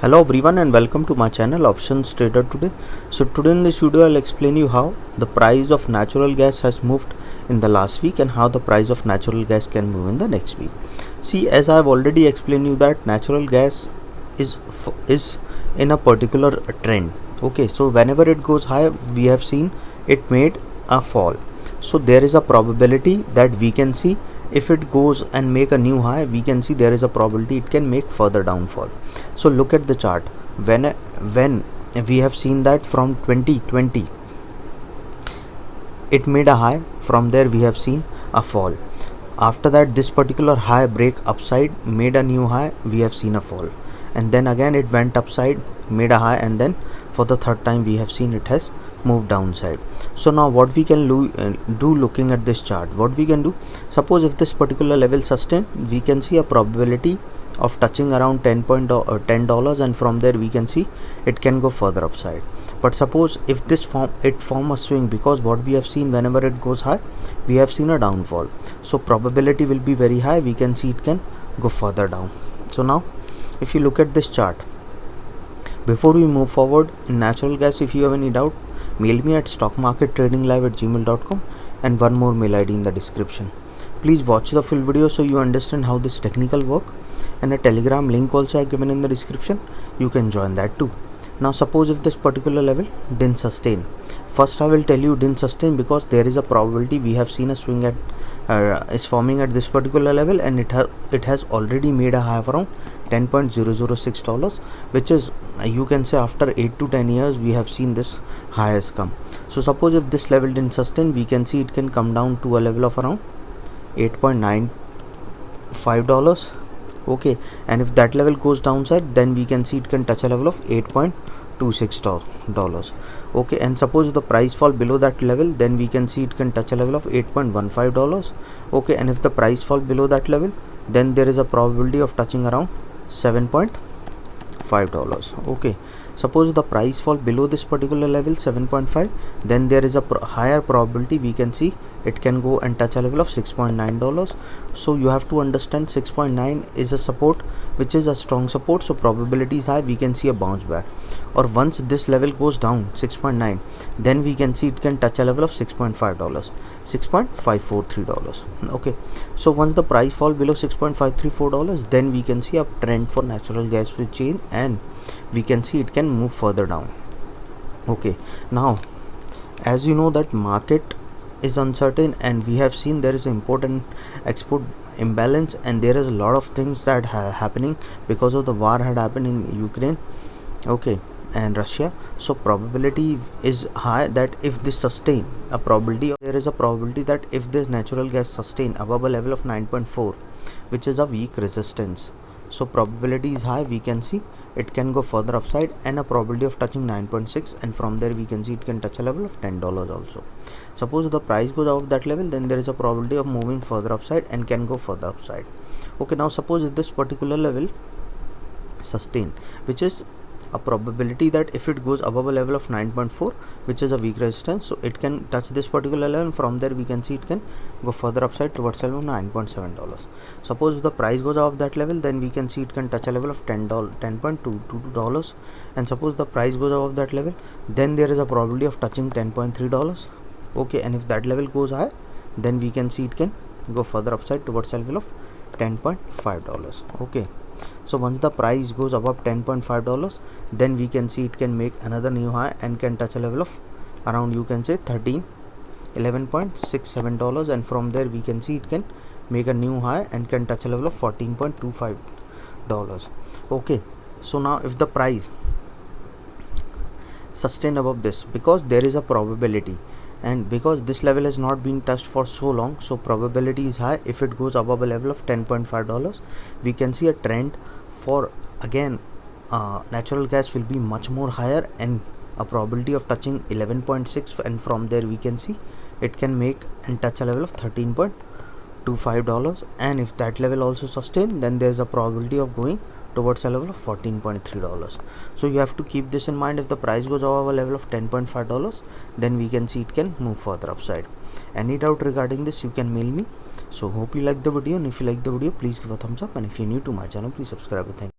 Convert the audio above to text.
Hello everyone and welcome to my channel Options Trader today. So today in this video I'll explain you how the price of natural gas has moved in the last week and how the price of natural gas can move in the next week. See, as I've already explained you that natural gas is in a particular trend. Okay, so whenever it goes high, we have seen it made a fall. So there is a probability that we can see if it goes and make a new high, we can see there is a probability it can make further downfall. So look at the chart. When we have seen that from 2020 it made a high, from there we have seen a fall. After that, this particular high break upside, made a new high, we have seen a fall, and then again it went upside, made a high, and then for the third time we have seen it has moved downside. So now what we can do looking at this chart, what we can do, suppose if this particular level sustain, we can see a probability of touching around $10, and from there we can see it can go further upside. But suppose if this form a swing, because what we have seen, whenever it goes high we have seen a downfall, so probability will be very high, we can see it can go further down. So now if you look at this chart, before we move forward in natural gas, if you have any doubt, mail me at stockmarkettradinglive@gmail.com and one more mail ID in the description. Please watch the full video so you understand how this technical work, and a telegram link also I given in the description, you can join that too. Now suppose if this particular level didn't sustain, first I will tell you didn't sustain because there is a probability we have seen a swing at is forming at this particular level, and it has already made a high of around $10.006, which is, you can say, after 8 to 10 years we have seen this high has come. So suppose if this level didn't sustain, we can see it can come down to a level of around $8.95. okay, and if that level goes downside, then we can see it can touch a level of $8.26. okay, and suppose if the price fall below that level, then we can see it can touch a level of $8.15. okay, and if the price fall below that level, then there is a probability of touching around $7.5. okay, suppose the price fall below this particular level 7.5, then there is a higher probability we can see it can go and touch a level of $6.9. so you have to understand 6.9 is a support, which is a strong support, so probability is high we can see a bounce back. Or once this level goes down 6.9, then we can see it can touch a level of $6.5, $6.543. okay, so once the price fall below $6.534, then we can see a trend for natural gas will change and we can see it can move further down. okay, now as you know that market is uncertain, and we have seen there is an important export imbalance, and there is a lot of things that happening because of the war had happened in Ukraine, okay, and Russia. So probability is high that if this sustain, there is a probability that if this natural gas sustain above a level of 9.4, which is a weak resistance, so probability is high we can see it can go further upside, and a probability of touching 9.6, and from there we can see it can touch a level of $10 also. Suppose the price goes above that level, then there is a probability of moving further upside and can go further upside. okay, now suppose if this particular level sustain, which is a probability that if it goes above a level of 9.4, which is a weak resistance, so it can touch this particular level, and from there we can see it can go further upside towards a level of $9.7. suppose if the price goes above that level, then we can see it can touch a level of $10.22, and suppose the price goes above that level, then there is a probability of touching $10.3. okay, and if that level goes high, then we can see it can go further upside towards a level of $10.5. okay, so once the price goes above $10.5, then we can see it can make another new high and can touch a level of around, you can say, $11.67, and from there we can see it can make a new high and can touch a level of $14.25. okay, so now if the price sustain above this, because there is a probability, and because this level has not been touched for so long, so probability is high if it goes above a level of $10.5, we can see a trend for again natural gas will be much more higher, and a probability of touching 11.6, and from there we can see it can make and touch a level of $13.25, and if that level also sustain, then there is a probability of going towards a level of $14.3. so you have to keep this in mind. If the price goes above a level of $10.5, then we can see it can move further upside. Any doubt regarding this, you can mail me. So hope you like the video, and if you like the video, please give a thumbs up, and if you're new to my channel, please subscribe. Thank you.